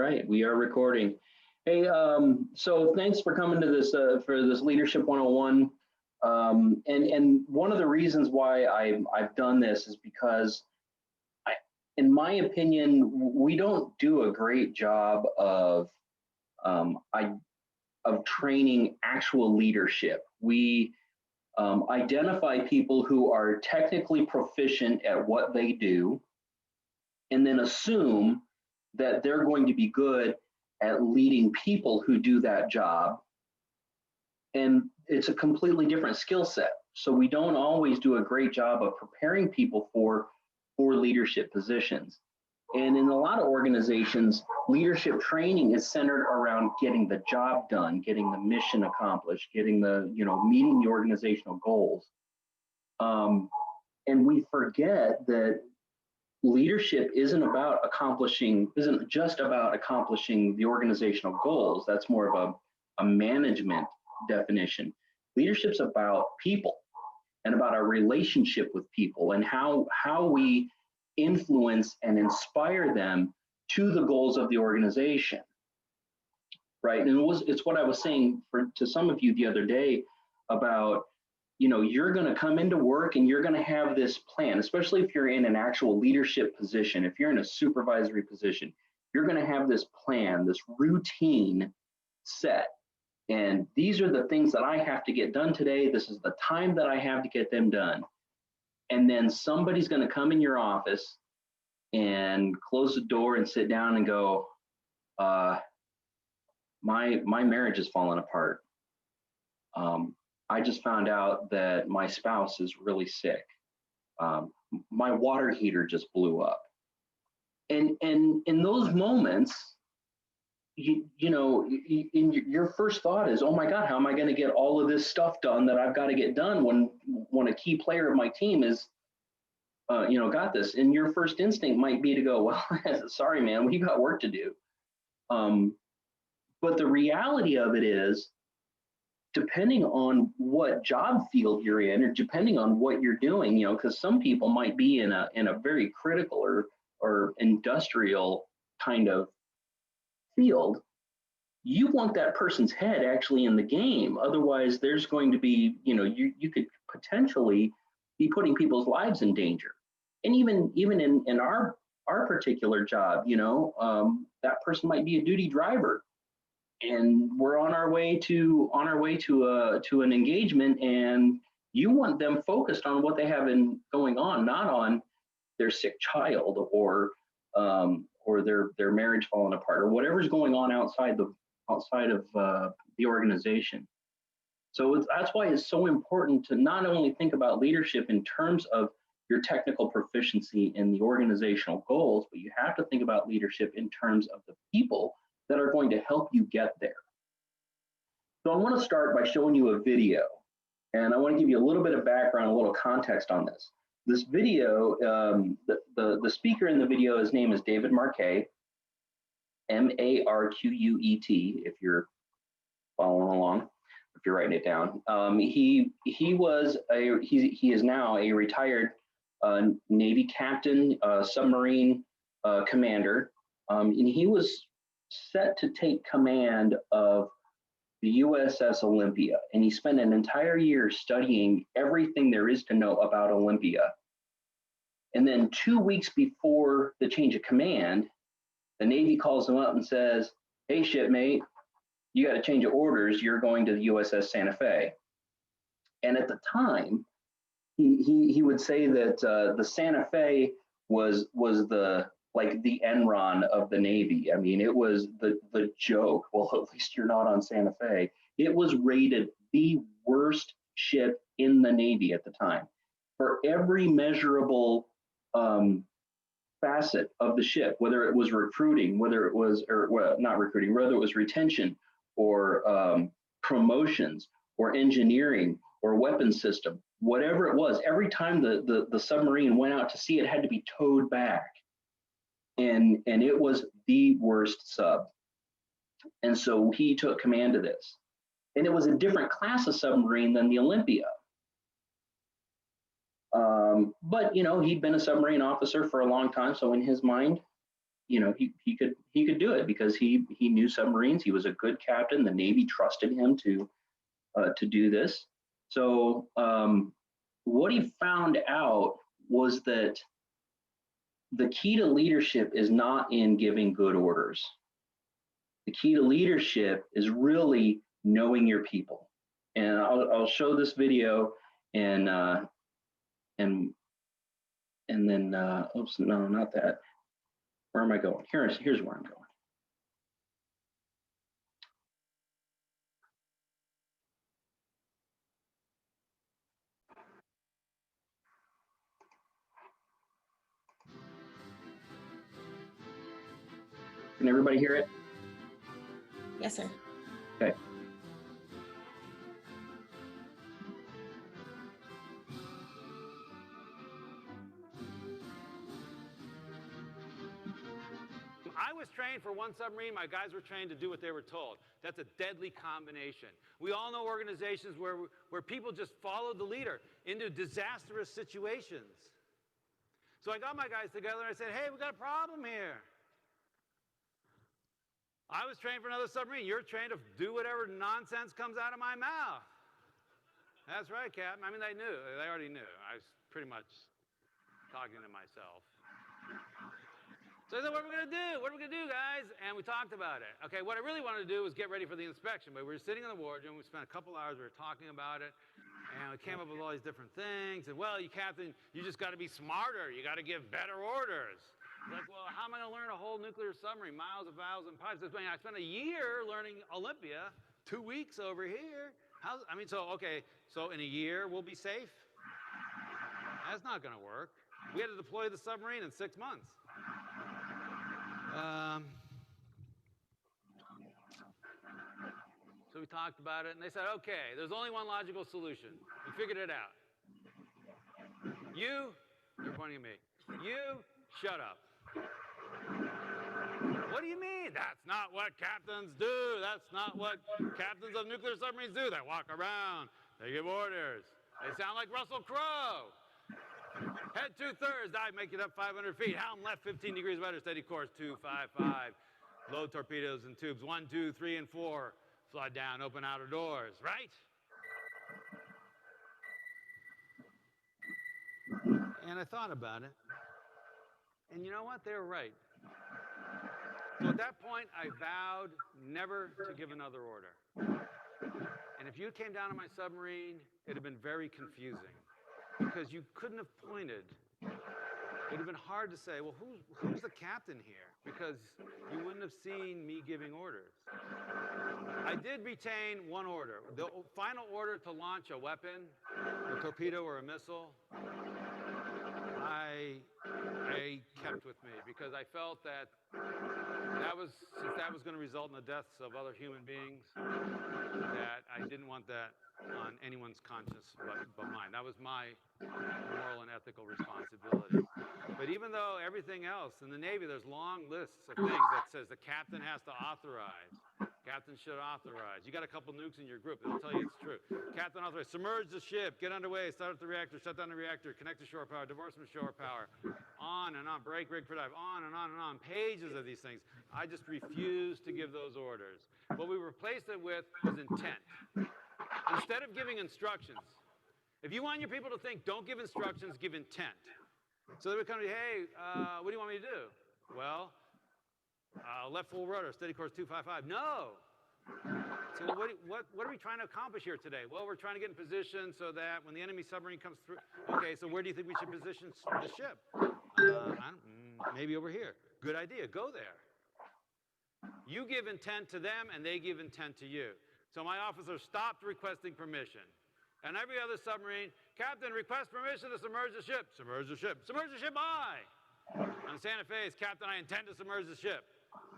right, we are recording. Hey, so thanks for coming to this for this Leadership 101. And one of the reasons why I've done this is because in my opinion, we don't do a great job um, I, of training actual leadership. We identify people who are technically proficient at what they do, and then assume that they're going to be good at leading people who do that job. And it's a completely different skill set. So we don't always do a great job of preparing people for leadership positions. And in a lot of organizations, leadership training is centered around getting the job done, getting the mission accomplished, getting meeting the organizational goals. And we forget that leadership isn't just about accomplishing the organizational goals. That's more of a management definition. Leadership's about people and about our relationship with people and how we influence and inspire them to the goals of the organization, right? And it's what I was saying to some of you the other day about, you're going to come into work and you're going to have this plan, especially if you're in an actual leadership position. If you're in a supervisory position, you're going to have this plan, this routine set. And these are the things that I have to get done today. This is the time that I have to get them done. And then somebody's going to come in your office and close the door and sit down and go, my marriage has fallen apart. I just found out that my spouse is really sick. My water heater just blew up. And in those moments, your first thought is, oh my God, how am I going to get all of this stuff done that I've got to get done when a key player of my team is, got this? And your first instinct might be to go, well, sorry, man, we got work to do. But the reality of it is, depending on what job field you're in, or depending on what you're doing, because some people might be in a very critical or industrial kind of field, you want that person's head actually in the game. Otherwise, there's going to be, you could potentially be putting people's lives in danger. And even in our particular job, that person might be a duty driver, and we're on our way to an engagement, and you want them focused on what they have going on, not on their sick child or their marriage falling apart or whatever's going on outside of the organization. So that's why it's so important to not only think about leadership in terms of your technical proficiency in the organizational goals, but you have to think about leadership in terms of the people that are going to help you get there. So I want to start by showing you a video, and I want to give you a little bit of background, a little context on this. This video, the speaker in the video, his name is David Marquet, Marquet, if you're following along, if you're writing it down. He is now a retired Navy captain, submarine commander, and he was set to take command of the USS Olympia, and he spent an entire year studying everything there is to know about Olympia. And then 2 weeks before the change of command, the Navy calls him up and says, hey, shipmate, you got to change of orders. You're going to the USS Santa Fe. And at the time, he would say that the Santa Fe was the Enron of the Navy. I mean, it was the joke. Well, at least you're not on Santa Fe. It was rated the worst ship in the Navy at the time. For every measurable facet of the ship, whether it was recruiting, whether it was retention or promotions or engineering or weapons system, whatever it was, every time the submarine went out to sea, it had to be towed back. And it was the worst sub. And so he took command of this. And it was a different class of submarine than the Olympia. But he'd been a submarine officer for a long time, so in his mind, he could do it because he knew submarines. He was a good captain. The Navy trusted him to do this. So what he found out was that the key to leadership is not in giving good orders. The key to leadership is really knowing your people. And I'll show this video and and then oops, no, not that. Where am I going? Here's where I'm going. Can everybody hear it? Yes, sir. Okay. I was trained for one submarine. My guys were trained to do what they were told. That's a deadly combination. We all know organizations where people just follow the leader into disastrous situations. So I got my guys together and I said, hey, we got a problem here. I was trained for another submarine. You're trained to do whatever nonsense comes out of my mouth. That's right, Captain. I mean, they knew. They already knew. I was pretty much talking to myself. So I said, what are we going to do? What are we going to do, guys? And we talked about it. Okay, what I really wanted to do was get ready for the inspection. But we were sitting in the wardroom. We spent a couple hours. We were talking about it. And we came up with all these different things. And, well, you Captain, you just got to be smarter. You got to give better orders. Like, well, how am I going to learn a whole nuclear submarine, miles of valves and pipes? I spent a year learning Olympia, 2 weeks over here. So in a year, we'll be safe? That's not going to work. We had to deploy the submarine in 6 months. So we talked about it, and they said, okay, there's only one logical solution. We figured it out. You're pointing at me. You, shut up. What do you mean? That's not what captains do. That's not what captains of nuclear submarines do. They walk around. They give orders. They sound like Russell Crowe. Head 2/3, dive, make it up 500 feet. Helm left 15 degrees rudder, steady course 255. Load torpedoes and tubes 1, 2, 3, and 4. Flood down, open outer doors, right? And I thought about it. And you know what? They were right. So at that point, I vowed never to give another order. And if you came down on my submarine, it would have been very confusing. Because you couldn't have pointed. It would have been hard to say, well, who's the captain here? Because you wouldn't have seen me giving orders. I did retain one order. The final order to launch a weapon, a torpedo or a missile, I kept with me because I felt that since that was going to result in the deaths of other human beings, that I didn't want that on anyone's conscience but mine. That was my moral and ethical responsibility. But even though everything else in the Navy, there's long lists of things that says the captain has to authorize. Captain should authorize. You got a couple nukes in your group. They'll tell you it's true. Captain authorize. Submerge the ship. Get underway. Start up the reactor. Shut down the reactor. Connect to shore power. Divorce from shore power. On and on. Break rig for dive. On and on and on. Pages of these things. I just refused to give those orders. What we replaced it with was intent. Instead of giving instructions, if you want your people to think, don't give instructions, give intent. So they would come to you, hey, what do you want me to do? Well, left full rudder, steady course 255. No. So what are we trying to accomplish here today? Well, we're trying to get in position so that when the enemy submarine comes through, okay, so where do you think we should position the ship? Maybe over here. Good idea. Go there. You give intent to them, and they give intent to you. So my officer stopped requesting permission. And every other submarine, Captain, request permission to submerge the ship. Submerge the ship. Submerge the ship, aye. On Santa Fe, Captain, I intend to submerge the ship.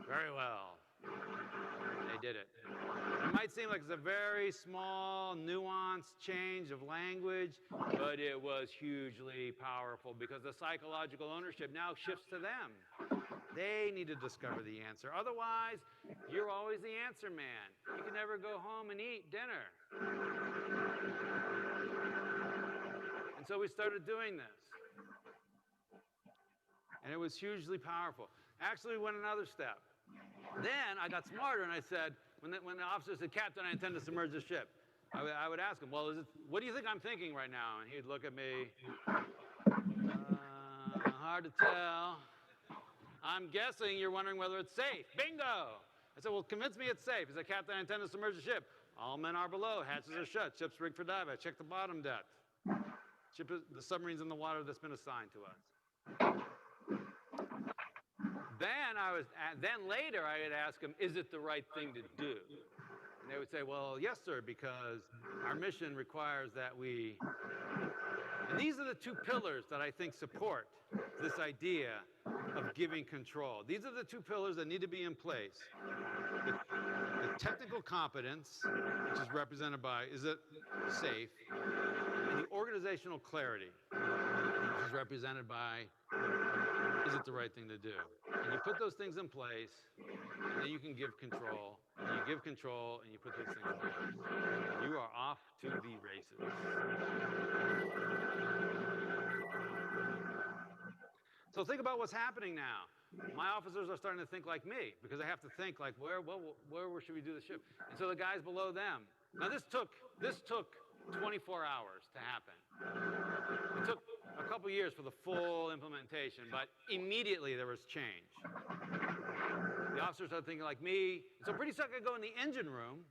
Very well. They did it. It might seem like it's a very small, nuanced change of language, but it was hugely powerful because the psychological ownership now shifts to them. They need to discover the answer. Otherwise, you're always the answer man. You can never go home and eat dinner. And so we started doing this. And it was hugely powerful. Actually, we went another step. Then I got smarter and I said, when the officer said, "Captain, I intend to submerge the ship," I would ask him, "Well, what do you think I'm thinking right now?" And he'd look at me, hard to tell. "I'm guessing you're wondering whether it's safe." Bingo! I said, "Well, convince me it's safe." He said, "Captain, I intend to submerge the ship. All men are below, hatches are shut, ship's rigged for dive. I checked the bottom deck. The submarine's in the water that's been assigned to us." Then later I would ask them, "Is it the right thing to do?" And they would say, "Well, yes, sir, because our mission requires that we..." And these are the two pillars that I think support this idea of giving control. These are the two pillars that need to be in place. The technical competence, which is represented by, is it safe? And the organizational clarity, which is represented by, is it the right thing to do? And you put those things in place, and then you can give control. And you give control, and you put those things in place. You are off to the races. So think about what's happening now. My officers are starting to think like me, because they have to think like, where should we do the ship? And so the guys below them. Now this took 24 hours to happen. It took a couple years for the full implementation, but immediately there was change. The officers started thinking like me. So pretty soon I could go in the engine room,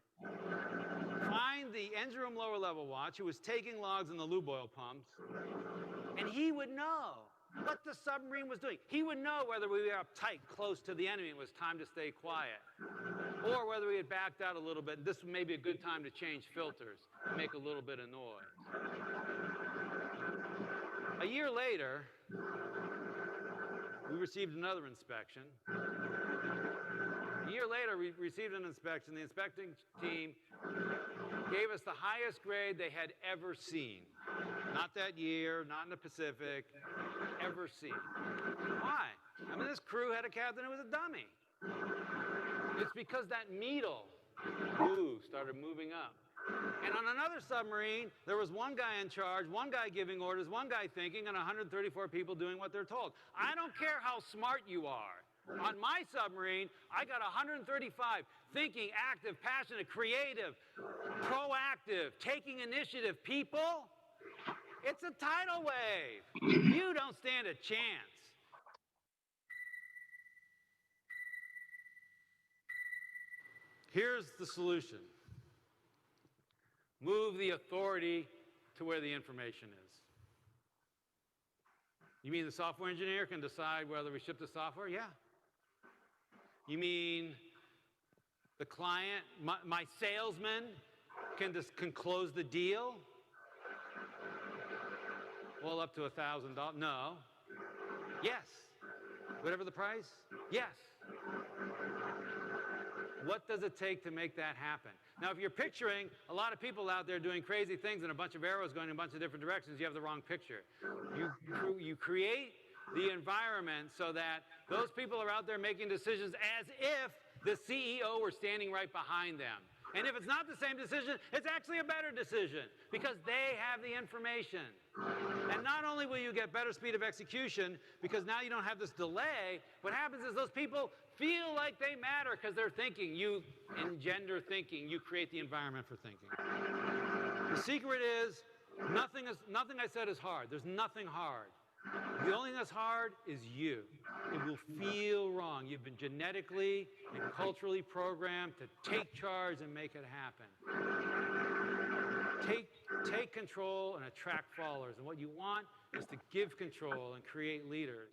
find the engine room lower level watch who was taking logs in the lube oil pumps, and he would know what the submarine was doing. He would know whether we were up tight, close to the enemy, and it was time to stay quiet, or whether we had backed out a little bit. This may be a good time to change filters and make a little bit of noise. A year later, we received another inspection. A year later, we received an inspection. The inspecting team gave us the highest grade they had ever seen. Not that year, not in the Pacific, ever seen. Why? I mean, this crew had a captain who was a dummy. It's because that needle started moving up. And on another submarine, there was one guy in charge, one guy giving orders, one guy thinking, and 134 people doing what they're told. I don't care how smart you are. On my submarine, I got 135 thinking, active, passionate, creative, proactive, taking initiative people. It's a tidal wave. You don't stand a chance. Here's the solution. Move the authority to where the information is. You mean the software engineer can decide whether we ship the software? Yeah. You mean the client, my salesman can close the deal? Well, up to $1,000. No. Yes. Whatever the price? Yes. What does it take to make that happen? Now, if you're picturing a lot of people out there doing crazy things and a bunch of arrows going in a bunch of different directions, you have the wrong picture. You create the environment so that those people are out there making decisions as if the CEO were standing right behind them. And if it's not the same decision, it's actually a better decision because they have the information. And not only will you get better speed of execution because now you don't have this delay, what happens is those people feel like they matter because they're thinking. You engender thinking. You create the environment for thinking. The secret is nothing I said is hard. There's nothing hard. The only thing that's hard is you. It will feel wrong. You've been genetically and culturally programmed to take charge and make it happen. Take control and attract followers. And what you want is to give control and create leaders.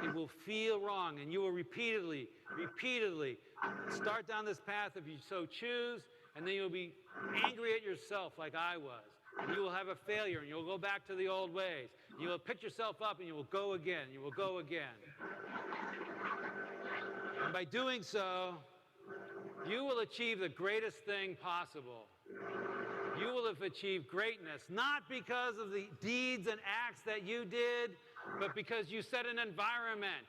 It will feel wrong, and you will repeatedly start down this path if you so choose, and then you'll be angry at yourself like I was. And you will have a failure, and you'll go back to the old ways. You will pick yourself up, and you will go again. You will go again. And by doing so, you will achieve the greatest thing possible. You will have achieved greatness, not because of the deeds and acts that you did, but because you set an environment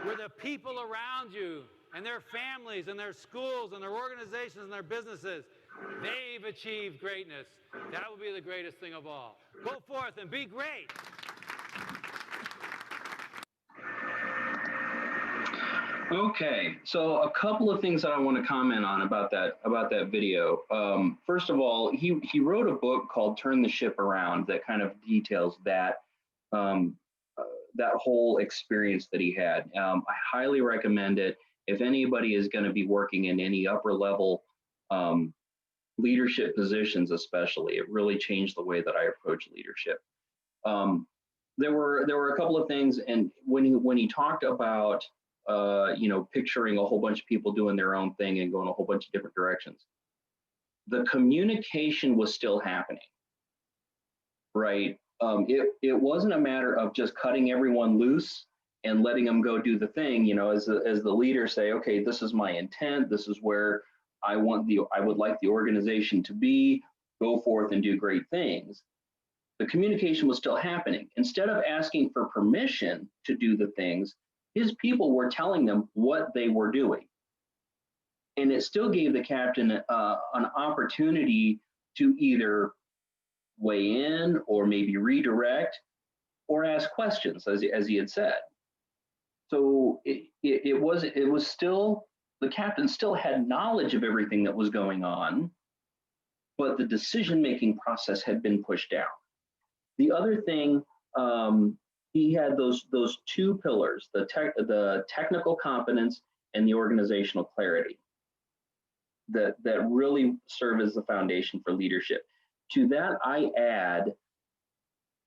where the people around you and their families and their schools and their organizations and their businesses, they've achieved greatness. That will be the greatest thing of all. Go forth and be great. Okay, so a couple of things that I want to comment on about that video. First of all, he wrote a book called "Turn the Ship Around" that kind of details um, uh, that whole experience that he had. I highly recommend it if anybody is going to be working in any upper level um, leadership positions, especially. It really changed the way that I approach leadership. Um, there were a couple of things, and when he talked about picturing a whole bunch of people doing their own thing and going a whole bunch of different directions, the communication was still happening, right? It wasn't a matter of just cutting everyone loose and letting them go do the thing. As the leader say, okay, this is my intent. This is where I would like the organization to be. Go forth and do great things. The communication was still happening. Instead of asking for permission to do the things, his people were telling them what they were doing. And it still gave the captain an opportunity to either weigh in or maybe redirect or ask questions, as he had said. So it was still, the captain still had knowledge of everything that was going on, but the decision-making process had been pushed down. The other thing, he had those two pillars: the technical competence and the organizational clarity, that really serve as the foundation for leadership. To that, I add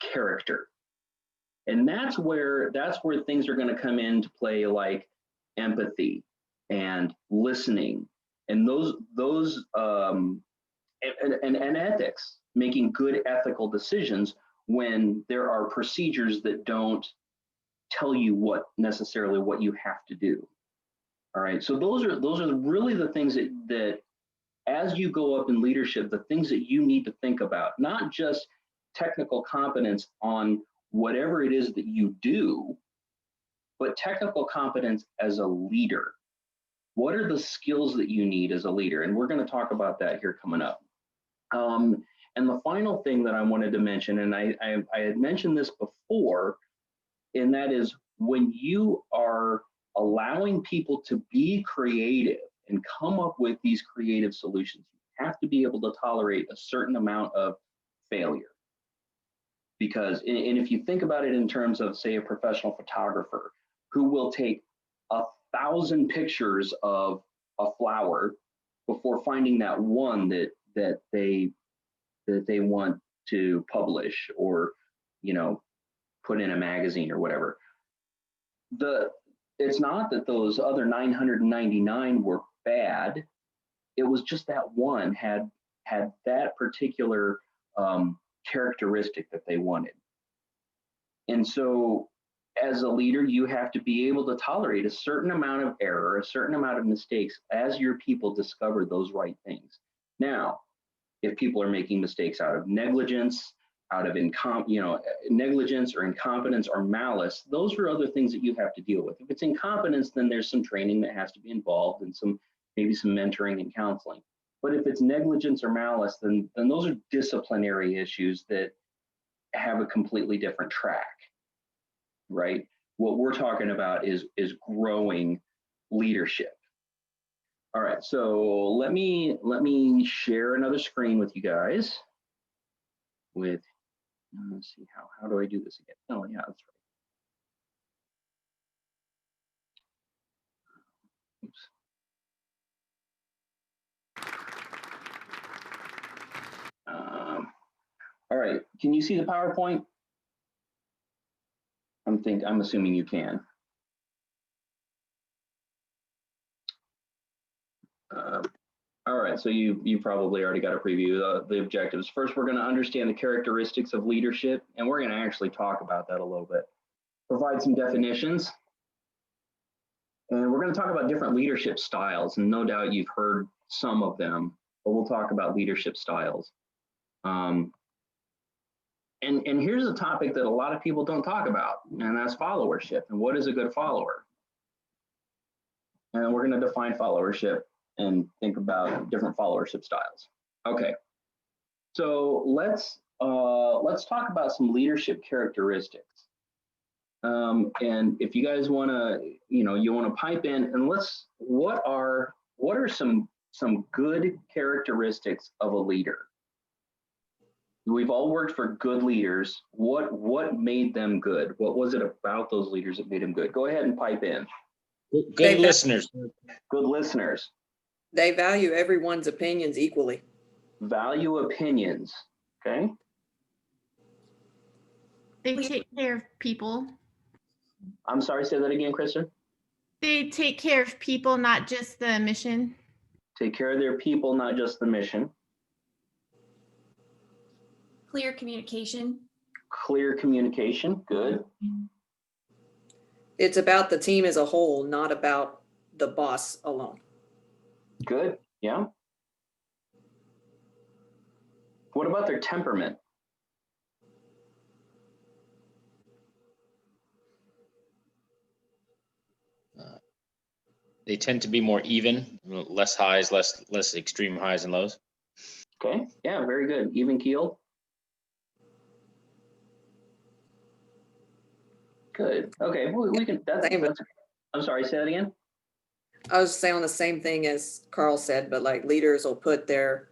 character, and that's where things are going to come into play, like empathy and listening, and those and ethics, making good ethical decisions when there are procedures that don't tell you what necessarily what you have to do. All right. So those are really the things that as you go up in leadership, the things that you need to think about, not just technical competence on whatever it is that you do, but technical competence as a leader. What are the skills that you need as a leader? And we're going to talk about that here coming up. And the final thing that I wanted to mention, and I had mentioned this before, and that is when you are allowing people to be creative and come up with these creative solutions, you have to be able to tolerate a certain amount of failure. Because, and if you think about it in terms of, say, a professional photographer who will take 1,000 pictures of a flower before finding that one that they want to publish or put in a magazine or whatever. It's not that those other 999 were bad. It was just that one had that particular characteristic that they wanted. And so as a leader, you have to be able to tolerate a certain amount of error, a certain amount of mistakes as your people discover those right things. Now, if people are making mistakes out of negligence, out of negligence or incompetence or malice, those are other things that you have to deal with. If it's incompetence, then there's some training that has to be involved and maybe some mentoring and counseling. But if it's negligence or malice, then those are disciplinary issues that have a completely different track, right? What we're talking about is growing leadership. All right, so let me share another screen with you guys. Let's see, how do I do this again? Oh yeah, that's right. Oops. All right, can you see the PowerPoint? I'm assuming you can. All right, so you probably already got a preview of the objectives. First, we're going to understand the characteristics of leadership, and we're going to actually talk about that a little bit. Provide some definitions, and we're going to talk about different leadership styles, and no doubt you've heard some of them, but we'll talk about leadership styles. And here's a topic that a lot of people don't talk about, and that's followership, and what is a good follower? And we're going to define followership and think about different followership styles. Okay, so let's talk about some leadership characteristics. And if you guys want to, you want to pipe in and what are some good characteristics of a leader? We've all worked for good leaders. What made them good? What was it about those leaders that made them good? Go ahead and pipe in. Good listeners. Good listeners. They value everyone's opinions equally. Value opinions. Okay. They take care of people. I'm sorry, say that again, Kristen. They take care of people, not just the mission. Take care of their people, not just the mission. Clear communication. Clear communication. Good. It's about the team as a whole, not about the boss alone. Good. Yeah. What about their temperament? They tend to be more even, less highs, less extreme highs and lows. Okay. Yeah, very good. Even keel. Good. Okay. We can. That's. I'm sorry. Say that again. I was saying the same thing as Carl said, but like leaders will put their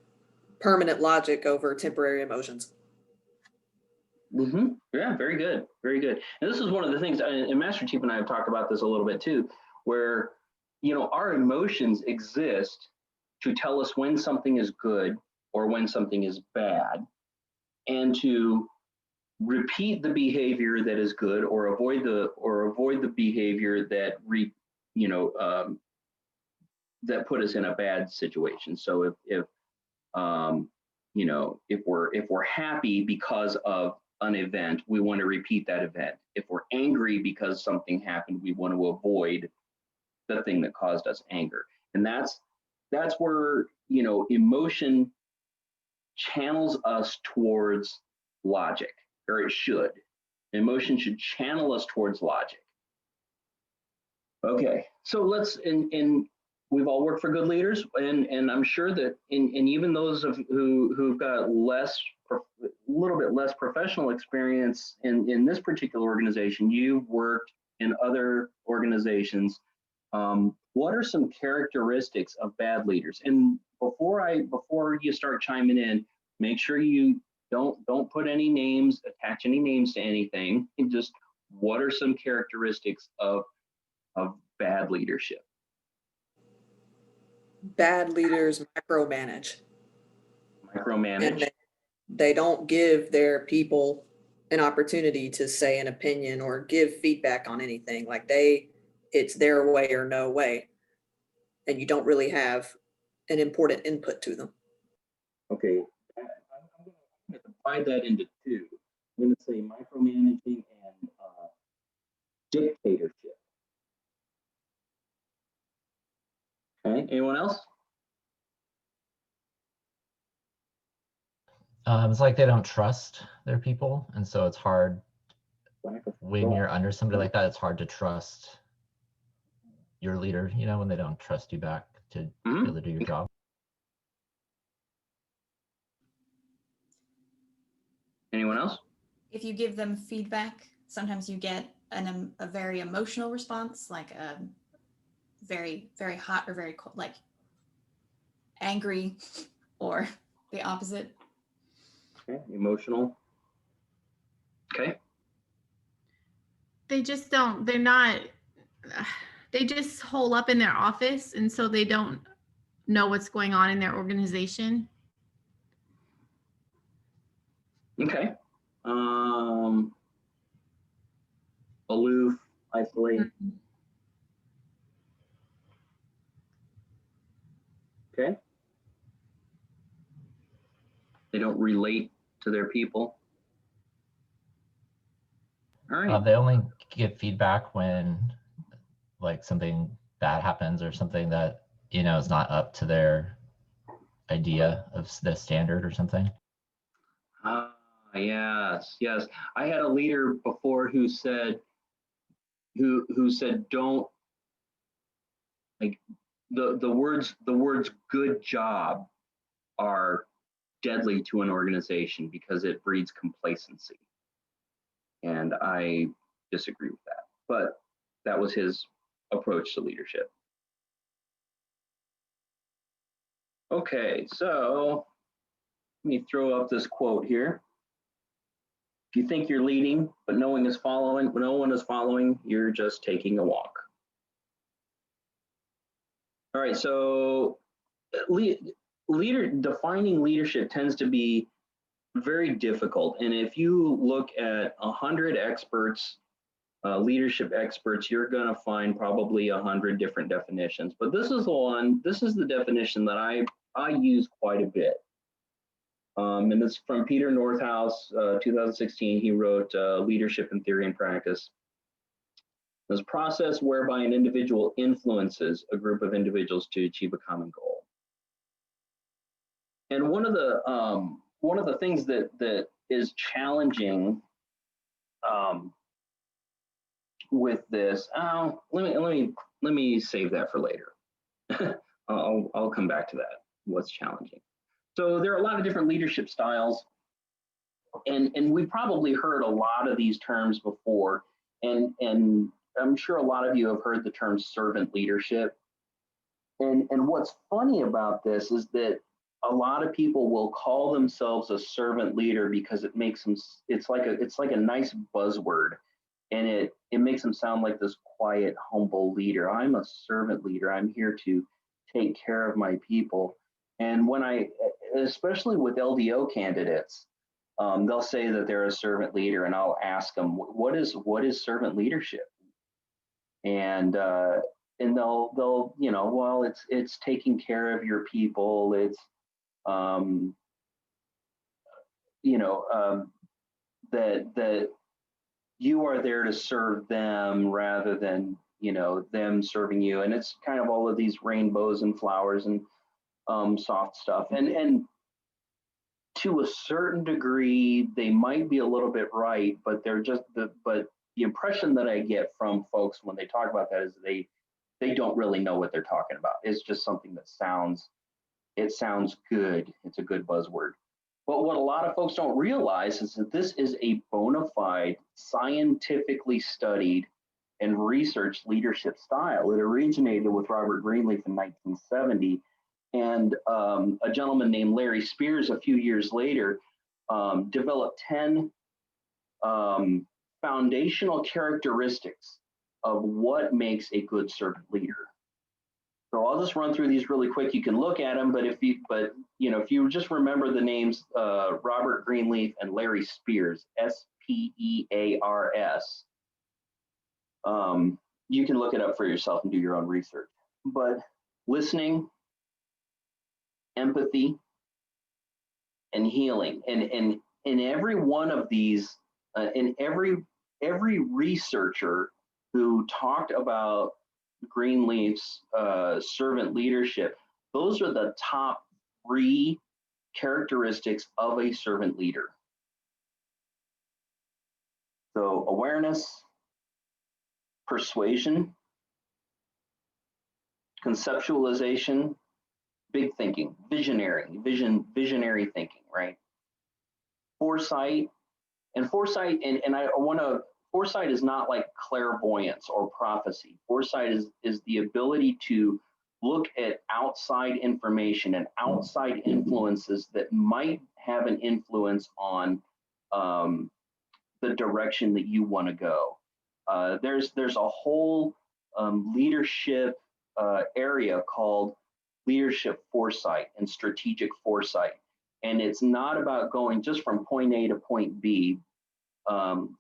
permanent logic over temporary emotions. Yeah, very good. Very good. And this is one of the things, and Master Chief and I have talked about this a little bit too, where, our emotions exist to tell us when something is good or when something is bad, and to repeat the behavior that is good or avoid the behavior that that put us in a bad situation. So if we're happy because of an event, we want to repeat that event. If we're angry because something happened, we want to avoid the thing that caused us anger. And that's where, emotion channels us towards logic, or it should. Emotion should channel us towards logic. Okay, so and we've all worked for good leaders, and I'm sure that in even those who've got a little bit less professional experience in this particular organization, you've worked in other organizations. What are some characteristics of bad leaders? And before you start chiming in, make sure you don't put any names, attach any names to anything. And just what are some characteristics of bad leadership? Bad leaders micromanage. Micromanage. And they don't give their people an opportunity to say an opinion or give feedback on anything. Like it's their way or no way. And you don't really have an important input to them. Okay, I'm going to divide that into two. I'm going to say micromanaging and dictatorship. Okay, anyone else? It's like they don't trust their people, and so it's hard when you're under somebody like that. It's hard to trust your leader, when they don't trust you back to be able to do your job. Anyone else? If you give them feedback, sometimes you get a very emotional response, like a very, very hot or very cold, like angry, or the opposite. Okay, emotional. Okay. They just don't, they just hole up in their office, and so they don't know what's going on in their organization. Okay. Aloof, isolated. Okay. They don't relate to their people. All right. They only give feedback when like something bad happens or something that, is not up to their idea of the standard or something. Yes. I had a leader before who said don't, like, the words good job are deadly to an organization because it breeds complacency. And I disagree with that, but that was his approach to leadership. Okay, so let me throw up this quote here. If you think you're leading, but no one is following, you're just taking a walk. All right, so defining leadership tends to be very difficult. And if you look at 100 experts, leadership experts, you're going to find probably 100 different definitions. But this is the definition that I use quite a bit. And it's from Peter Northouse, 2016. He wrote Leadership in Theory and Practice. This process whereby an individual influences a group of individuals to achieve a common goal. And one of the things that is challenging with this, let me save that for later. I'll come back to that. What's challenging? So there are a lot of different leadership styles, and we probably heard a lot of these terms before, and I'm sure a lot of you have heard the term servant leadership. And what's funny about this is that a lot of people will call themselves a servant leader because it makes them, it's like a nice buzzword, and it makes them sound like this quiet, humble leader. I'm a servant leader. I'm here to take care of my people. And especially with LDO candidates, they'll say that they're a servant leader, and I'll ask them, what is servant leadership? And they'll well, it's taking care of your people. It's that you are there to serve them rather than them serving you. And it's kind of all of these rainbows and flowers and soft stuff. And to a certain degree, they might be a little bit right, but the impression that I get from folks when they talk about that is they don't really know what they're talking about. It's just something that sounds good. It's a good buzzword. But what a lot of folks don't realize is that this is a bona fide, scientifically studied and researched leadership style. It originated with Robert Greenleaf in 1970, and a gentleman named Larry Spears a few years later developed 10 foundational characteristics of what makes a good servant leader. So I'll just run through these really quick. You can look at them, but if you just remember the names Robert Greenleaf and Larry Spears, S-P-E-A-R-S, you can look it up for yourself and do your own research. But listening, empathy, and healing, and in every one of these, in every researcher who talked about Greenleaf's servant leadership, those are the top 3 characteristics of a servant leader. So awareness, persuasion, conceptualization, big thinking, visionary thinking, right? Foresight, and foresight is not like clairvoyance or prophecy. Foresight is the ability to look at outside information and outside influences that might have an influence on the direction that you want to go. There's a whole leadership area called leadership foresight and strategic foresight. And it's not about going just from point A to point B.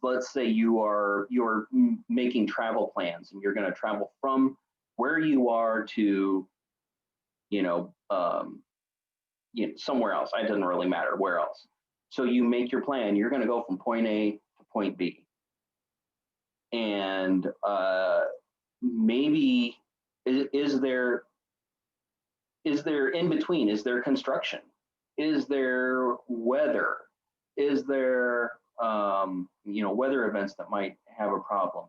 Let's say you're making travel plans and you're going to travel from where you are to, somewhere else. It doesn't really matter where else. So you make your plan. You're going to go from point A to point B. And maybe is there in between? Is there construction? Is there weather? Is there weather events that might have a problem?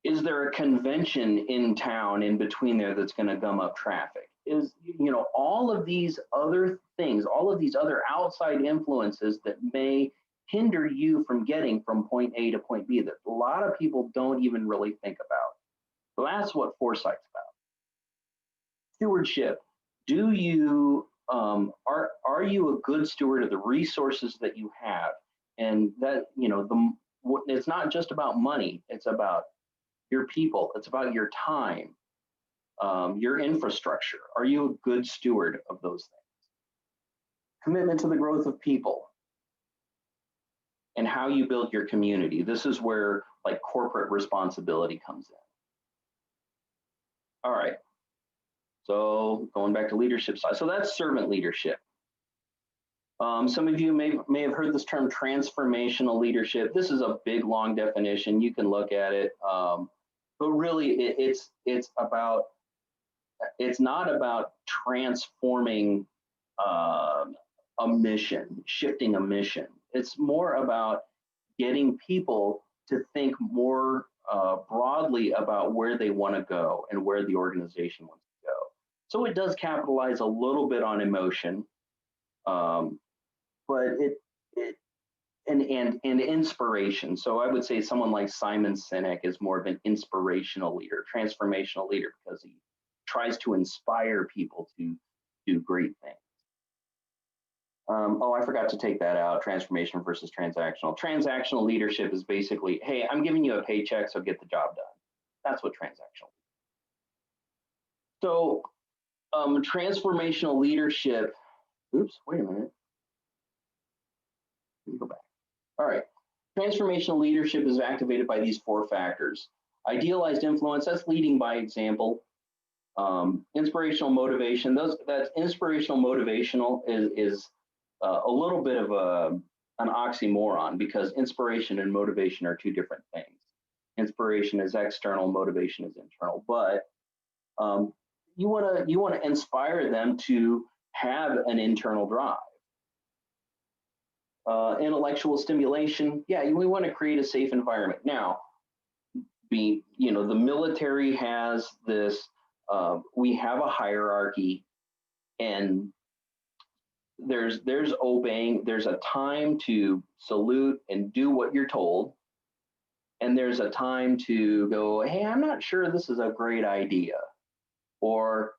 Is there a convention in town in between there that's going to gum up traffic? Is all of these other things, all of these other outside influences that may hinder you from getting from point A to point B that a lot of people don't even really think about. So that's what foresight's about. Stewardship. Do you are you a good steward of the resources that you have? And that, you know, it's not just about money. It's about your people. It's about your time, your infrastructure. Are you a good steward of those things? Commitment to the growth of people and how you build your community. This is where like corporate responsibility comes in. All right. So going back to leadership side. So that's servant leadership. Some of you may have heard this term transformational leadership. This is a big, long definition. You can look at it. But really it's not about transforming a mission, shifting a mission. It's more about getting people to think more broadly about where they want to go and where the organization wants to go. So it does capitalize a little bit on emotion, but and inspiration. So I would say someone like Simon Sinek is more of an inspirational leader, transformational leader, because he tries to inspire people to do great things. Oh, I forgot to take that out, transformation versus transactional. Transactional leadership is basically, hey, I'm giving you a paycheck, so get the job done. That's what transactional is. So transformational leadership, oops, wait a minute. Let me go back. All right, transformational leadership is activated by these 4 factors. Idealized influence, that's leading by example. Inspirational motivation, that inspirational motivational is a little bit of an oxymoron, because inspiration and motivation are 2 different things. Inspiration is external, motivation is internal, but you want to inspire them to have an internal drive. Intellectual stimulation, yeah, we want to create a safe environment. Now, the military has this. We have a hierarchy, and there's obeying. There's a time to salute and do what you're told, and there's a time to go, hey, I'm not sure this is a great idea, or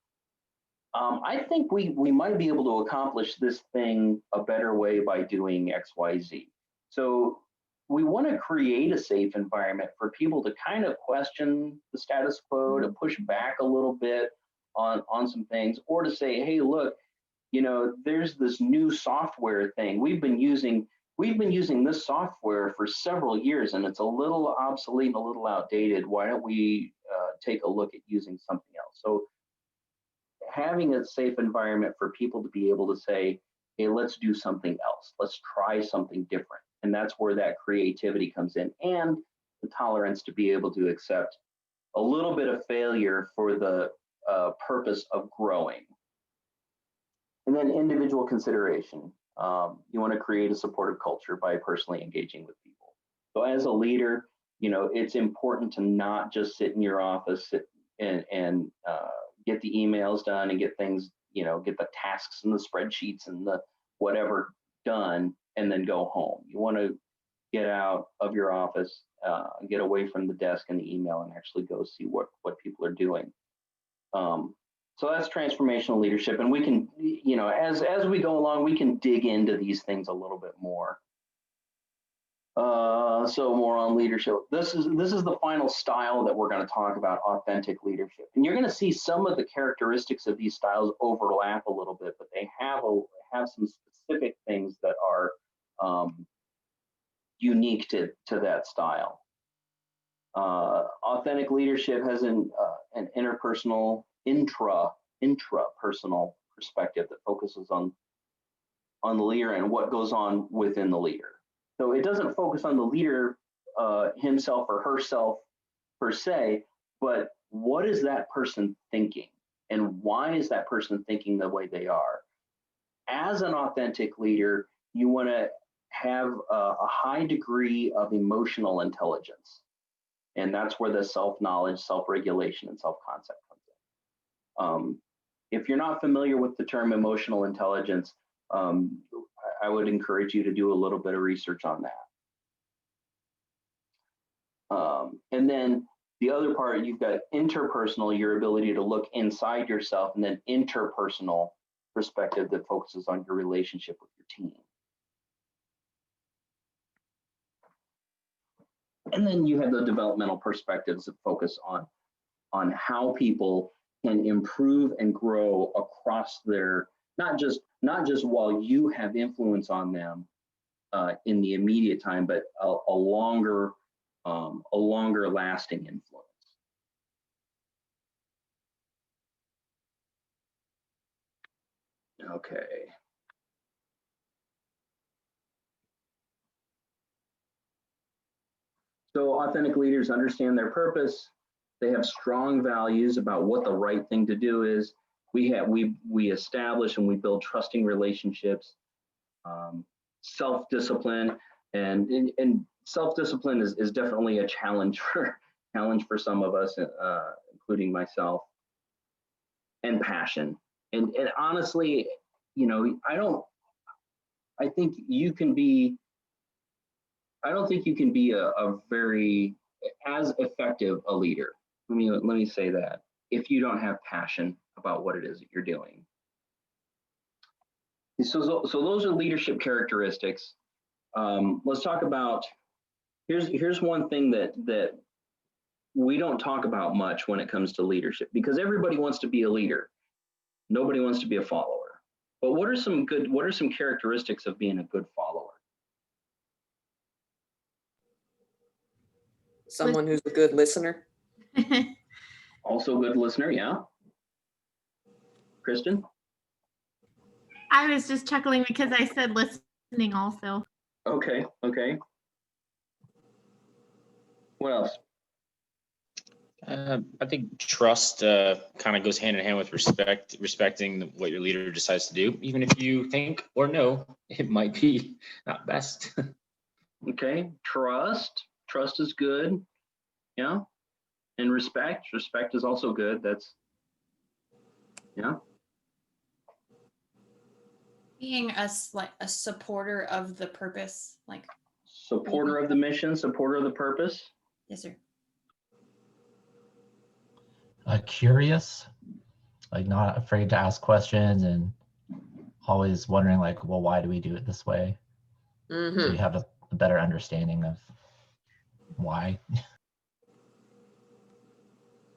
I think we might be able to accomplish this thing a better way by doing X, Y, Z. So we want to create a safe environment for people to kind of question the status quo, to push back a little bit on some things, or to say, hey, look, there's this new software thing. We've been using this software for several years, and it's a little obsolete, a little outdated. Why don't we take a look at using something else? So having a safe environment for people to be able to say, hey, let's do something else. Let's try something different. And that's where that creativity comes in, and the tolerance to be able to accept a little bit of failure for the purpose of growing. And then individual consideration. You want to create a supportive culture by personally engaging with people. So as a leader, it's important to not just sit in your office and get the emails done and get things, get the tasks and the spreadsheets and the whatever done and then go home. You want to get out of your office, get away from the desk and the email, and actually go see what people are doing. So that's transformational leadership, and we can, as we go along, we can dig into these things a little bit more. So more on leadership. This is the final style that we're going to talk about, authentic leadership. And you're going to see some of the characteristics of these styles overlap a little bit, but they have some specific things that are unique to that style. Authentic leadership has an interpersonal, intrapersonal perspective that focuses on the leader and what goes on within the leader. So it doesn't focus on the leader himself or herself per se, but what is that person thinking, and why is that person thinking the way they are? As an authentic leader, you want to have a high degree of emotional intelligence, and that's where the self-knowledge, self-regulation, and self-concept comes in. If you're not familiar with the term emotional intelligence, I would encourage you to do a little bit of research on that. And then the other part, you've got interpersonal, your ability to look inside yourself, and then interpersonal perspective that focuses on your relationship with your team. And then you have the developmental perspectives that focus on how people can improve and grow across their, not just while you have influence on them in the immediate time, but a longer lasting influence. Okay. So authentic leaders understand their purpose. They have strong values about what the right thing to do is. We establish and we build trusting relationships, self-discipline, and self-discipline is definitely a challenge for some of us, including myself, and passion. And honestly, you know, I don't think you can be a very as effective a leader. Let me say that, if you don't have passion about what it is that you're doing. So those are leadership characteristics. Let's talk about, here's one thing that we don't talk about much when it comes to leadership, because everybody wants to be a leader. Nobody wants to be a follower. But what are some characteristics of being a good follower? Someone who's a good listener. Also a good listener, yeah. Kristen? I was just chuckling because I said listening also. Okay. What else? I think trust kind of goes hand in hand with respecting what your leader decides to do, even if you think or know it might be not best. Okay, trust is good, yeah. And respect is also good. That's, yeah. Being a supporter of the purpose, like Supporter of the mission, supporter of the purpose. yes, sir. Curious, like not afraid to ask questions and always wondering like, well, why do we do it this way? Mm-hmm. So you have a better understanding of why.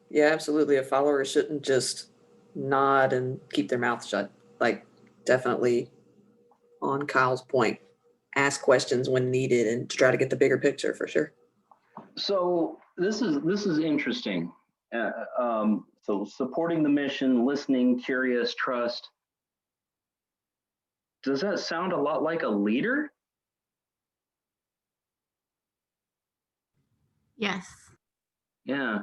Yeah, absolutely. A follower shouldn't just nod and keep their mouth shut. Like, definitely on Kyle's point, ask questions when needed and to try to get the bigger picture for sure. So this is interesting. So supporting the mission, listening, curious, trust. Does that sound a lot like a leader? Yes. Yeah.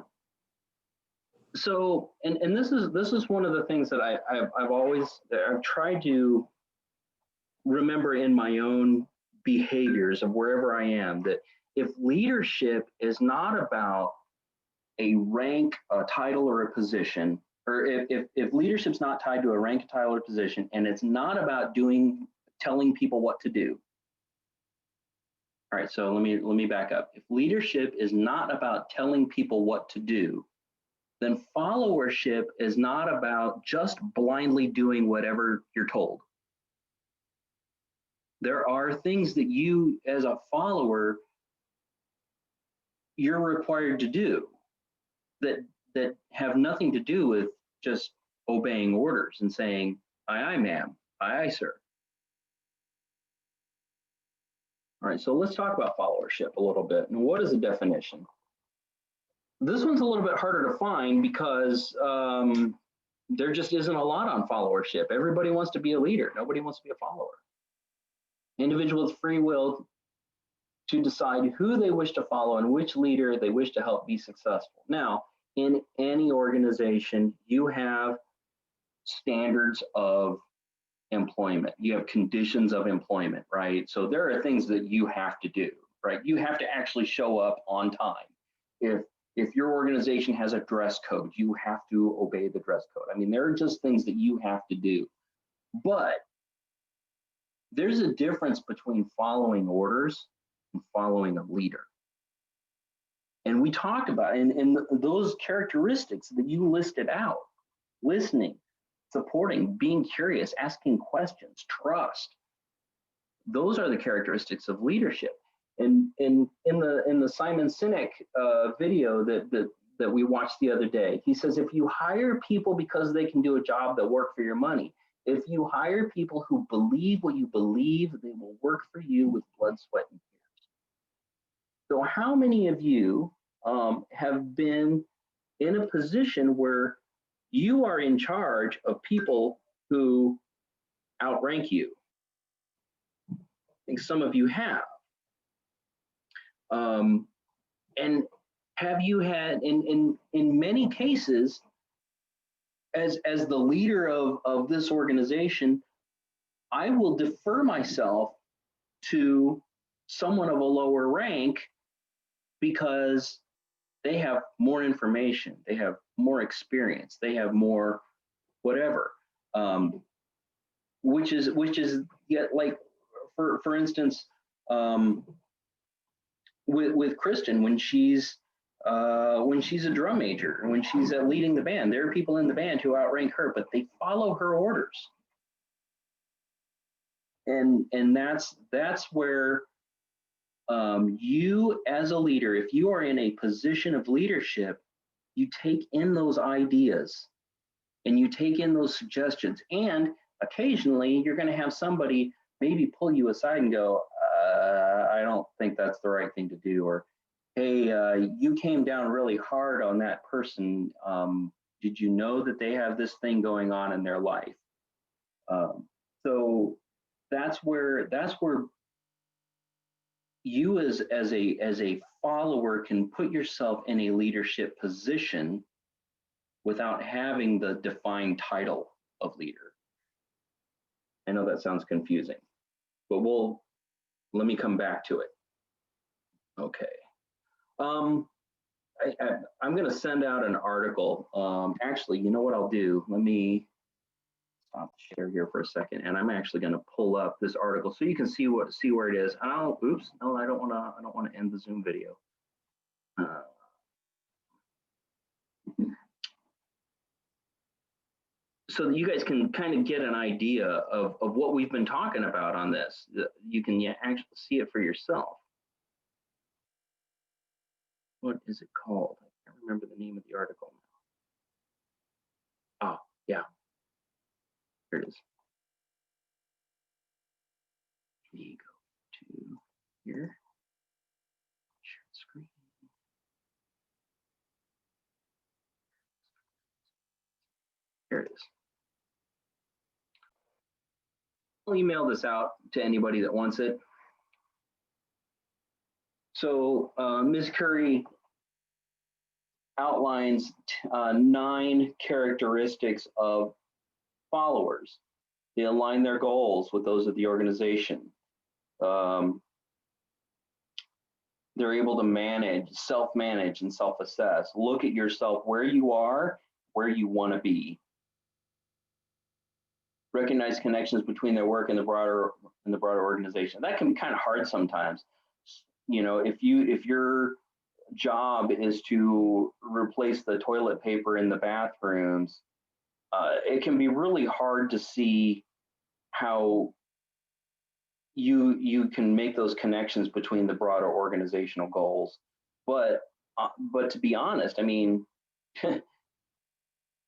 So, and this is one of the things that I've tried to remember in my own behaviors of wherever I am, that if leadership is not about a rank, a title, or a position, or if leadership's not tied to a rank, title, or position, and it's not about telling people what to do. All right, so let me back up. If leadership is not about telling people what to do, then followership is not about just blindly doing whatever you're told. There are things that you, as a follower, you're required to do that have nothing to do with just obeying orders and saying, aye, aye, ma'am, aye, aye, sir. All right, so let's talk about followership a little bit. And what is the definition? This one's a little bit harder to find because there just isn't a lot on followership. Everybody wants to be a leader. Nobody wants to be a follower. Individuals' free will to decide who they wish to follow and which leader they wish to help be successful. Now, in any organization, you have standards of employment. You have conditions of employment, right? So there are things that you have to do, right? You have to actually show up on time. If your organization has a dress code, you have to obey the dress code. I mean, there are just things that you have to do. But there's a difference between following orders and following a leader. And we talked about, and those characteristics that you listed out, listening, supporting, being curious, asking questions, trust, those are the characteristics of leadership. And in the Simon Sinek video that we watched the other day, he says, if you hire people because they can do a job, they'll work for your money. If you hire people who believe what you believe, they will work for you with blood, sweat, and tears. So how many of you have been in a position where you are in charge of people who outrank you? I think some of you have. And have you had, in many cases, as the leader of this organization, I will defer myself to someone of a lower rank because they have more information, they have more experience, they have more whatever, which is yet, like, for instance, with Kristen, when she's a drum major, when she's leading the band, there are people in the band who outrank her, but they follow her orders. And that's where you as a leader, if you are in a position of leadership, you take in those ideas and you take in those suggestions, and occasionally you're going to have somebody maybe pull you aside and go, I don't think that's the right thing to do, or hey, you came down really hard on that person. Did you know that they have this thing going on in their life? So that's where you as a follower can put yourself in a leadership position without having the defined title of leader. I know that sounds confusing, but let me come back to it. Okay. I'm going to send out an article. Actually, you know what I'll do? Let me stop the share here for a second, and I'm actually going to pull up this article so you can see where it is. And oops, no, I don't want to end the Zoom video. So that you guys can kind of get an idea of what we've been talking about on this. You can actually see it for yourself. What is it called? I can't remember the name of the article now. Oh, yeah. Here it is. Let me go to here. Share the screen. Here it is. I'll email this out to anybody that wants it. So Ms. Curry outlines 9 characteristics of followers. They align their goals with those of the organization. They're able to manage, self-manage, and self-assess. Look at yourself where you are, where you want to be. Recognize connections between their work and the broader organization. That can be kind of hard sometimes. You know, if your job is to replace the toilet paper in the bathrooms, it can be really hard to see how you can make those connections between the broader organizational goals. But to be honest, I mean,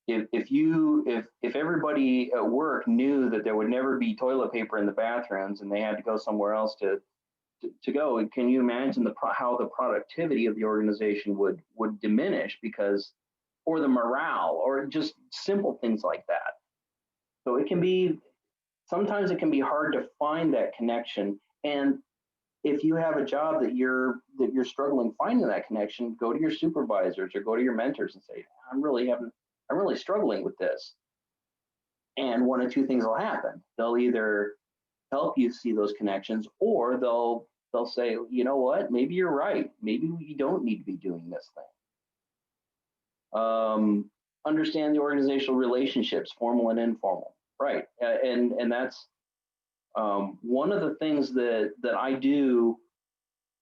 if everybody at work knew that there would never be toilet paper in the bathrooms and they had to go somewhere else to go, can you imagine how the productivity of the organization would diminish, because, or the morale, or just simple things like that. So sometimes it can be hard to find that connection. And if you have a job that you're struggling finding that connection, go to your supervisors or go to your mentors and say, I'm really struggling with this. And one of two things will happen. They'll either help you see those connections, or they'll say, you know what, maybe you're right. Maybe we don't need to be doing this thing. Understand the organizational relationships, formal and informal. Right. And that's One of the things that I do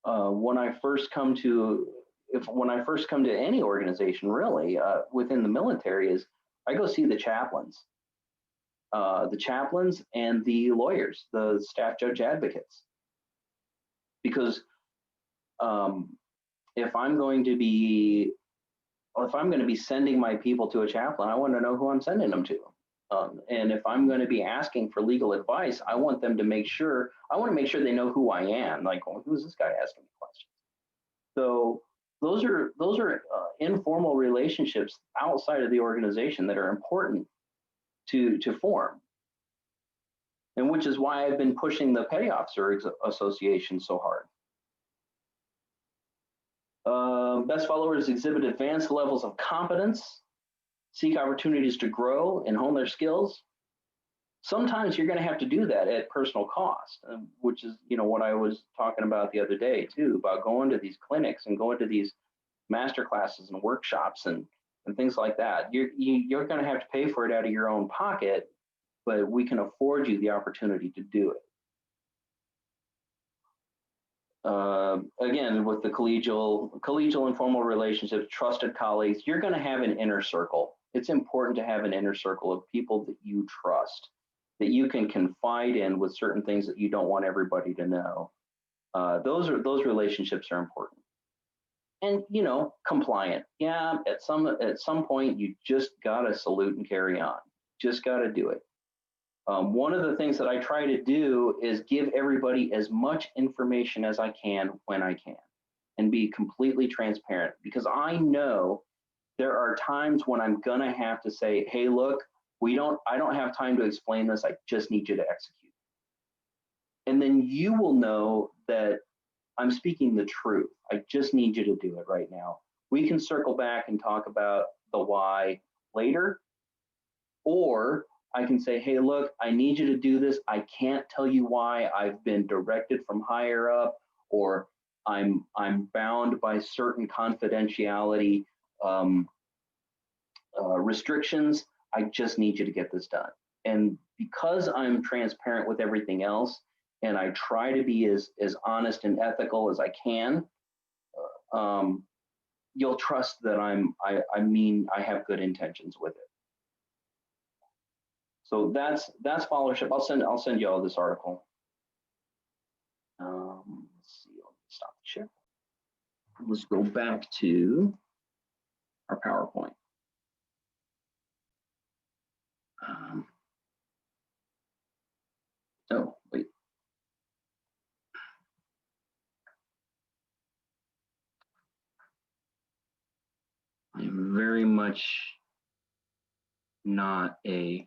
when I first come to any organization, really, within the military, is I go see the chaplains and the lawyers, the staff judge advocates, because if I'm going to be sending my people to a chaplain, I want to know who I'm sending them to. And if I'm going to be asking for legal advice, I want to make sure they know who I am. Like, well, who's this guy asking me questions? So those are informal relationships outside of the organization that are important to form, and which is why I've been pushing the Petty Officer Association so hard. Best followers exhibit advanced levels of competence, seek opportunities to grow and hone their skills. Sometimes you're going to have to do that at personal cost, which is, what I was talking about the other day too, about going to these clinics and going to these master classes and workshops and things like that. You're going to have to pay for it out of your own pocket, but we can afford you the opportunity to do it. Again, with the collegial informal relationships, trusted colleagues, you're going to have an inner circle. It's important to have an inner circle of people that you trust, that you can confide in with certain things that you don't want everybody to know. Those relationships are important. And compliant. Yeah, at some point you just gotta salute and carry on. Just gotta do it. One of the things that I try to do is give everybody as much information as I can when I can, and be completely transparent, because I know there are times when I'm gonna have to say, hey, look, I don't have time to explain this. I just need you to execute. And then you will know that I'm speaking the truth. I just need you to do it right now. We can circle back and talk about the why later, or I can say, hey, look, I need you to do this. I can't tell you why. I've been directed from higher up, or I'm bound by certain confidentiality restrictions. I just need you to get this done. And because I'm transparent with everything else, and I try to be as honest and ethical as I can, you'll trust that I have good intentions with it. So that's followership. I'll send you all this article. Let's see. I'll stop the share. Let's go back to our PowerPoint. Oh, wait. I'm very much not a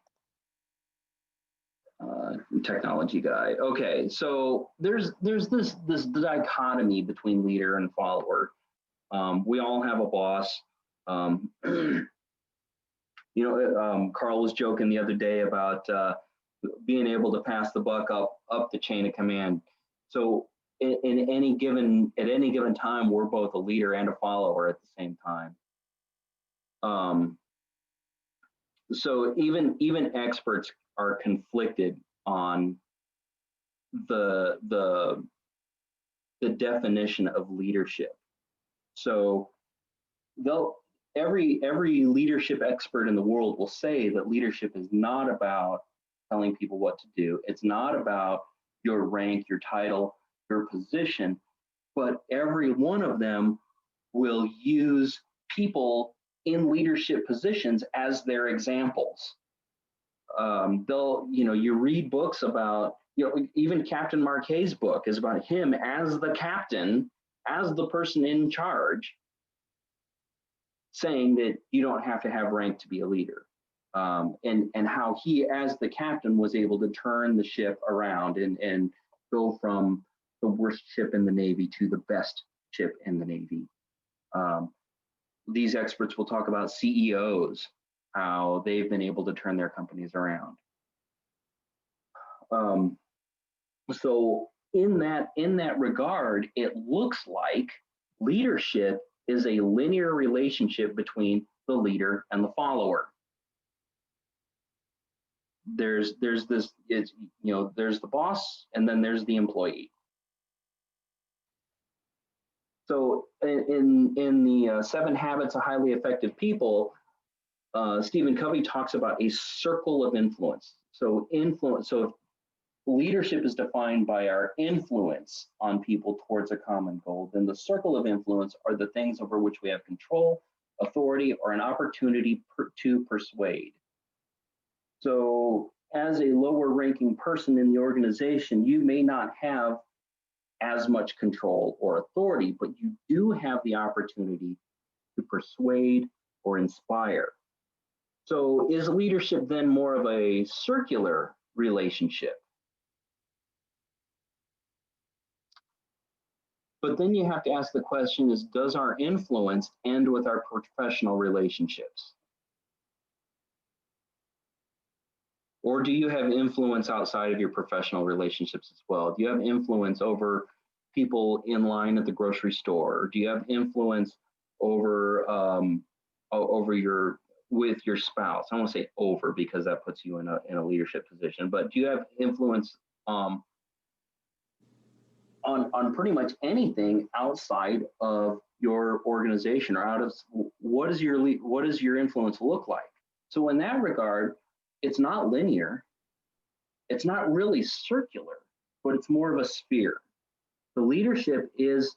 technology guy. Okay, so there's this dichotomy between leader and follower. We all have a boss. Carl was joking the other day about being able to pass the buck up the chain of command. So at any given time, we're both a leader and a follower at the same time. So even experts are conflicted on the definition of leadership. So every leadership expert in the world will say that leadership is not about telling people what to do. It's not about your rank, your title, your position, but every one of them will use people in leadership positions as their examples. You read books about, even Captain Marquet's book is about him as the captain, as the person in charge, saying that you don't have to have rank to be a leader. And how he, as the captain, was able to turn the ship around and go from the worst ship in the Navy to the best ship in the Navy. These experts will talk about CEOs, how they've been able to turn their companies around. So in that regard, it looks like leadership is a linear relationship between the leader and the follower. there's this, it's, you know, there's the boss and then there's the employee. So in the 7 Habits of Highly Effective People, Stephen Covey talks about a circle of influence. So influence, so if leadership is defined by our influence on people towards a common goal, then the circle of influence are the things over which we have control, authority, or an opportunity to persuade. So as a lower ranking person in the organization, you may not have as much control or authority, but you do have the opportunity to persuade or inspire. So is leadership then more of a circular relationship? But then you have to ask the question is, does our influence end with our professional relationships? Or do you have influence outside of your professional relationships as well? Do you have influence over people in line at the grocery store? Or do you have influence over with your spouse? I don't want to say over because that puts you in a leadership position, but do you have influence on pretty much anything outside of your organization, or out of what does your influence look like? So in that regard, it's not linear, it's not really circular, but it's more of a sphere. The leadership is,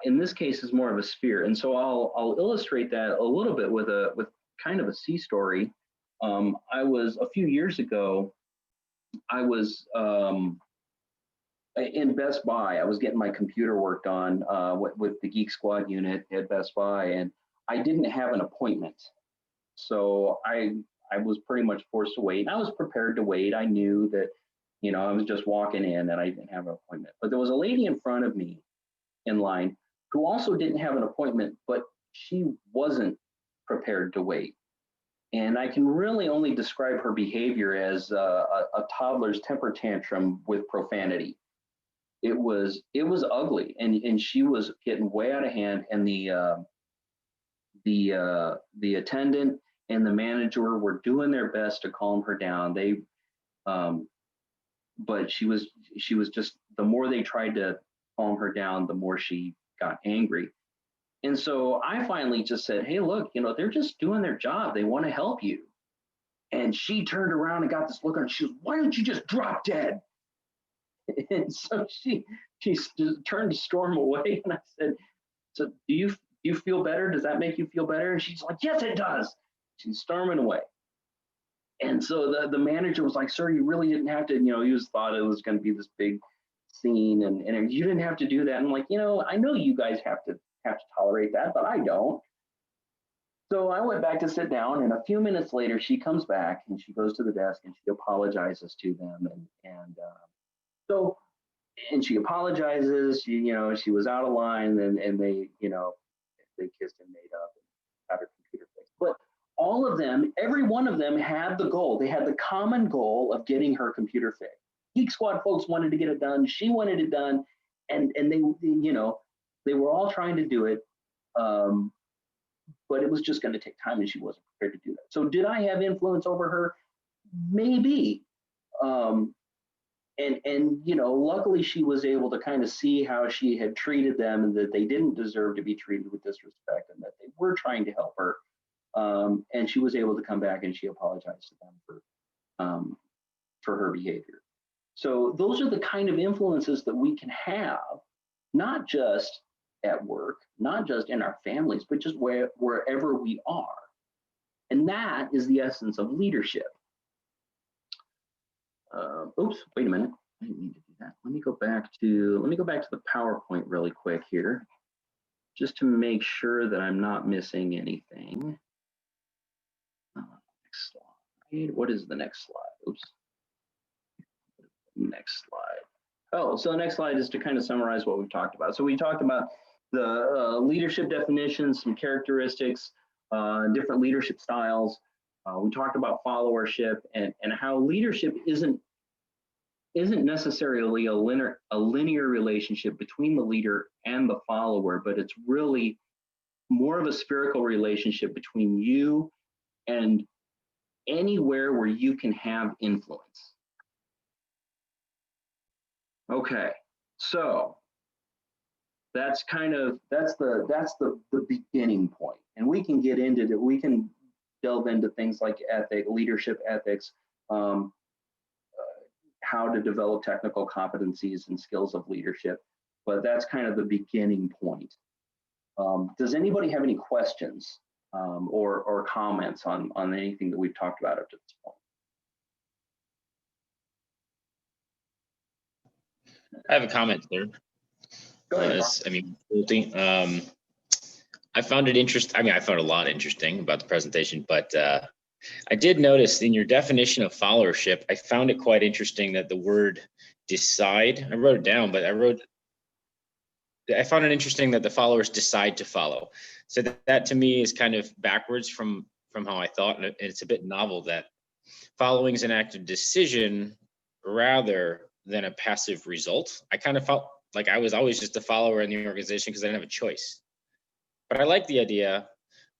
in this case, is more of a sphere. And so I'll illustrate that a little bit with kind of a sea story. I was, a few years ago, I was in Best Buy. I was getting my computer worked on with the Geek Squad unit at Best Buy, and I didn't have an appointment. So I was pretty much forced to wait. I was prepared to wait. I knew that, you know, I was just walking in and I didn't have an appointment. But there was a lady in front of me in line who also didn't have an appointment, but she wasn't prepared to wait. And I can really only describe her behavior as a toddler's temper tantrum with profanity. It was ugly, and she was getting way out of hand, and the attendant and the manager were doing their best to calm her down. But she was just, the more they tried to calm her down, the more she got angry. And so I finally just said, hey, look, you know, they're just doing their job. They want to help you. And she turned around and got this look on her. She was, why don't you just drop dead? And so she just turned to storm away. And I said, so do you feel better? Does that make you feel better? And she's like, yes, it does. She's storming away. And so the manager was like, sir, you really didn't have to, you know, he thought it was going to be this big scene, and you didn't have to do that. And I'm like, you know, I know you guys have to tolerate that, but I don't. So I went back to sit down, and a few minutes later, she comes back and she goes to the desk and she apologizes to them. And she apologizes, you know, she was out of line, and they, you know, they kissed and made up and had her computer fixed. But all of them, every one of them had the goal. They had the common goal of getting her computer fixed. Geek Squad folks wanted to get it done. She wanted it done. And they, you know, they were all trying to do it. But it was just going to take time, and she wasn't prepared to do that. So did I have influence over her? Maybe. And you know, luckily she was able to kind of see how she had treated them, and that they didn't deserve to be treated with disrespect, and that they were trying to help her. And she was able to come back and she apologized to them for her behavior. So those are the kind of influences that we can have, not just at work, not just in our families, but just wherever we are. And that is the essence of leadership. Oops, wait a minute. I didn't mean to do that. Let me go back to the PowerPoint really quick here, just to make sure that I'm not missing anything. Next slide. What is the next slide? Oops. Next slide. Oh, so the next slide is to kind of summarize what we've talked about. So we talked about the leadership definitions, some characteristics, different leadership styles. We talked about followership, and how leadership isn't necessarily a linear relationship between the leader and the follower, but it's really more of a spherical relationship between you and anywhere where you can have influence. Okay, so that's the beginning point, and we can get into it. We can delve into things like leadership ethics, how to develop technical competencies and skills of leadership, but that's kind of the beginning point. Does anybody have any questions or comments on anything that we've talked about up to this point? I have a comment there. Go ahead. I found it interesting. I mean, I found a lot interesting about the presentation, but I did notice in your definition of followership, I found it quite interesting that the word decide, I wrote it down, but I found it interesting that the followers decide to follow. So that to me is kind of backwards from how I thought, and it's a bit novel that following is an active decision rather than a passive result. I kind of felt like I was always just a follower in the organization because I didn't have a choice. But I like the idea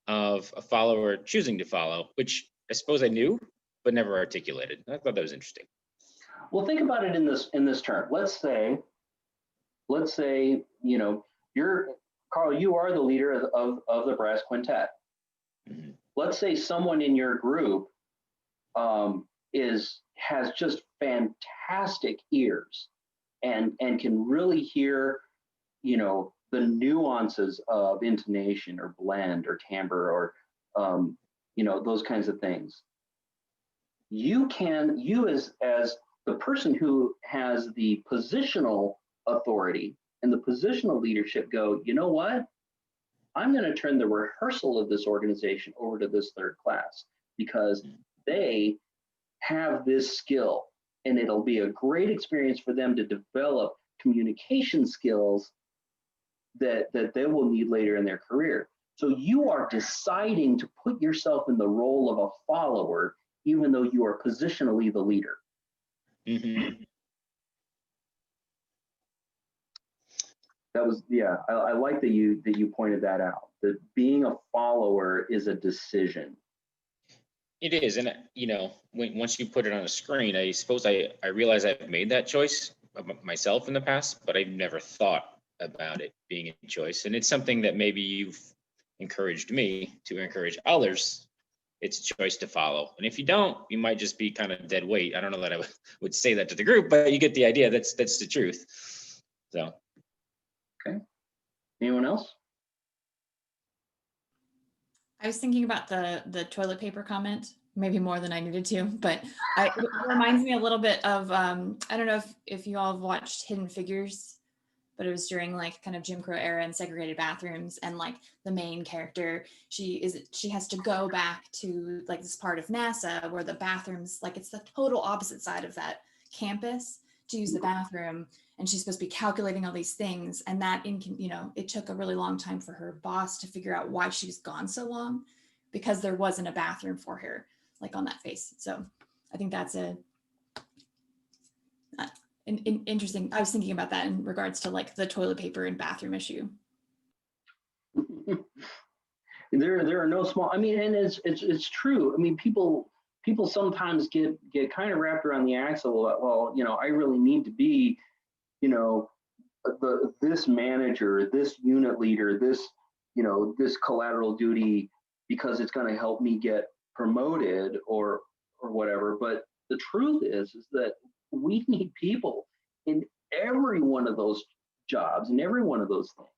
of a follower choosing to follow, which I suppose I knew, but never articulated. I thought that was interesting. Well, think about it in this term. Let's say, you know, Carl, you are the leader of the brass quintet. Mm-hmm. Let's say someone in your group has just fantastic ears and can really hear, you know, the nuances of intonation or blend or timbre or you know, those kinds of things. You as the person who has the positional authority and the positional leadership go, you know what? I'm going to turn the rehearsal of this organization over to this third class because they have this skill, and it'll be a great experience for them to develop communication skills that they will need later in their career. So you are deciding to put yourself in the role of a follower, even though you are positionally the leader. Mm-hmm. That was, yeah, I like that you pointed that out, that being a follower is a decision. It is, and you know, once you put it on a screen, I suppose I realize I've made that choice myself in the past, but I've never thought about it being a choice. And it's something that maybe you've encouraged me to encourage others. It's a choice to follow. And if you don't, you might just be kind of dead weight. I don't know that I would say that to the group, but you get the idea. That's the truth. So. Okay. Anyone else? I was thinking about the toilet paper comment, maybe more than I needed to, but it reminds me a little bit of, I don't know if you all have watched Hidden Figures, but it was during like kind of Jim Crow era and segregated bathrooms, and like the main character, she has to go back to like this part of NASA where the bathrooms, like it's the total opposite side of that campus to use the bathroom, and she's supposed to be calculating all these things, and that you know, it took a really long time for her boss to figure out why she's gone so long, because there wasn't a bathroom for her like on that face. So I think that's interesting. I was thinking about that in regards to like the toilet paper and bathroom issue. There are no small, I mean, and it's true. I mean, people sometimes get kind of wrapped around the axle. Well, you know, I really need to be, you know, this manager, this unit leader, this, you know, this collateral duty, because it's going to help me get promoted or whatever. But the truth is that we need people in every one of those jobs and every one of those things,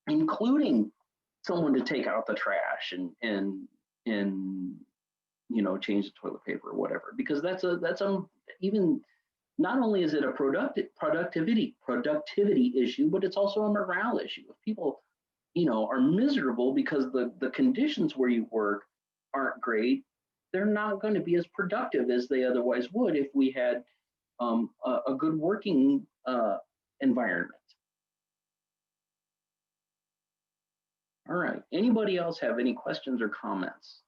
including someone to take out the trash and you know, change the toilet paper or whatever, because that's even, not only is it a productivity issue, but it's also a morale issue. If people, you know, are miserable because the conditions where you work aren't great, they're not going to be as productive as they otherwise would if we had a good working environment. All right. Anybody else have any questions or comments?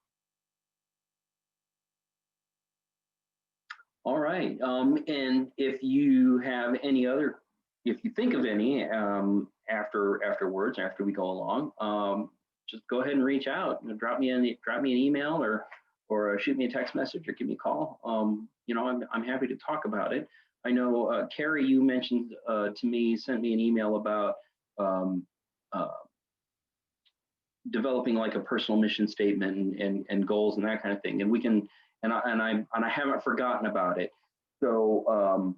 All right. And if you have any other, if you think of any afterwards, after we go along, just go ahead and reach out. Drop me an email or shoot me a text message or give me a call. You know, I'm happy to talk about it. I know, Carrie, you mentioned to me, sent me an email about developing like a personal mission statement and goals and that kind of thing. And we can, and I haven't forgotten about it. So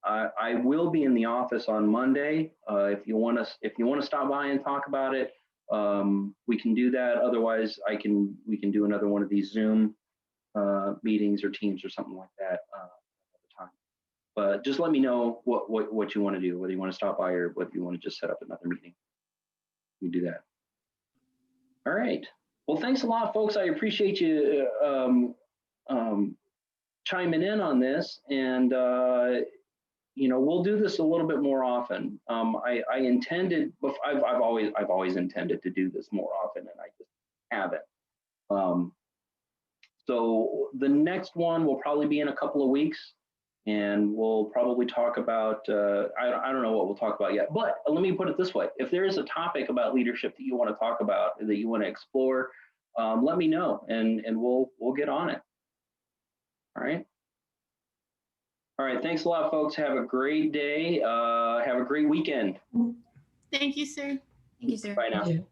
I will be in the office on Monday. If you want to stop by and talk about it, we can do that. Otherwise, we can do another one of these Zoom meetings or Teams or something like that another time. But just let me know what you want to do, whether you want to stop by or whether you want to just set up another meeting. We do that. All right. Well, thanks a lot, folks. I appreciate you chiming in on this, and you know, we'll do this a little bit more often. I intended, I've always intended to do this more often, and I just haven't. So the next one will probably be in a couple of weeks, and we'll probably talk about, I don't know what we'll talk about yet, but let me put it this way. If there is a topic about leadership that you want to talk about, that you want to explore, let me know, and we'll get on it. All right. All right. Thanks a lot, folks. Have a great day. Have a great weekend. Thank you, sir. Thank you, sir. Bye now. Thank you.